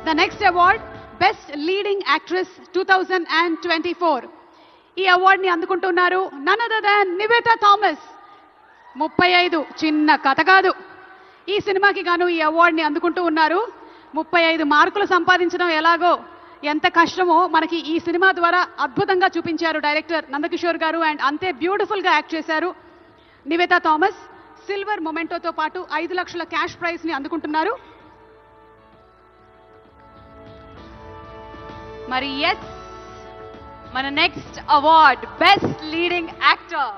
The next award, Best Leading Actress 2024. ఈ అవార్డుని అందుకుంటున్నారు none other than Nivetha Thomas. 35 చిన్న కథ కాదు. ఈ సినిమాకి గాను ఈ అవార్డుని అందుకుంటూ ఉన్నారు. 35 మార్కులు సంపాదించడం ఎలాగో ఎంత కష్టమో మనకి ఈ సినిమా ద్వారా అద్భుతంగా చూపించారు డైరెక్టర్ నందకిషోర్ గారు. అండ్ అంతే బ్యూటిఫుల్ గా యాక్ట్ చేశారు నివేతా థామస్. సిల్వర్ మొమెంటోతో పాటు 5 లక్షల క్యాష్ ప్రైజ్ ని అందుకుంటున్నారు. మరి ఎస్, మన next award best leading actor.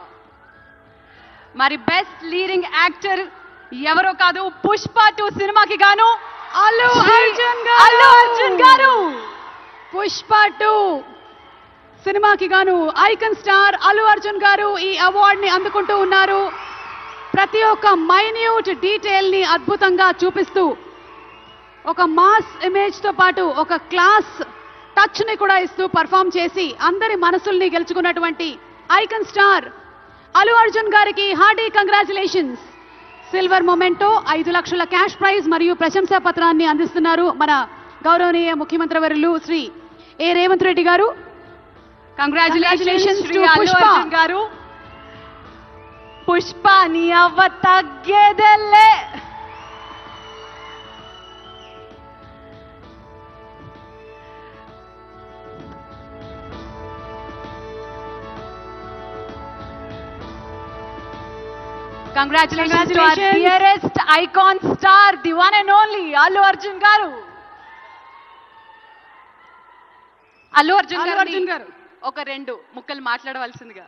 మరి బెస్ట్ లీడింగ్ యాక్టర్ ఎవరో కాదు, పుష్ప 2 సినిమాకి గాను అల్లు అర్జున్ గారు. పుష్ప 2 సినిమాకి గాను ఐకన్ స్టార్ అల్లు అర్జున్ గారు ఈ అవార్డుని అందుకుంటూ ఉన్నారు. ప్రతి ఒక్క మైన్యూట్ డీటెయిల్ ని అద్భుతంగా చూపిస్తూ ఒక మాస్ ఇమేజ్ తో పాటు ఒక క్లాస్ టచ్ ని కూడా ఇస్తూ పర్ఫామ్ చేసి అందరి మనసుల్ని గెలుచుకున్నటువంటి ఐకన్ స్టార్ అల్లు అర్జున్ గారికి హార్డీ కంగ్రాచులేషన్స్. సిల్వర్ మొమెంటో, 5 లక్షల క్యాష్ ప్రైజ్ మరియు ప్రశంసా పత్రాన్ని అందిస్తున్నారు మన గౌరవనీయ ముఖ్యమంత్రి వర్యులు శ్రీ ఏ రేవంత్ రెడ్డి గారు. కంగ్రాచులేషన్స్ టు పుష్ప గారు. పుష్ప నీ అవ్వ తగ్గేదెల్లే. Congratulations to our dearest icon star, the one and only Allu Arjun garu. Allu Arjun garu ఒక 2 ముక్కలు మాట్లాడవలసిందిగా.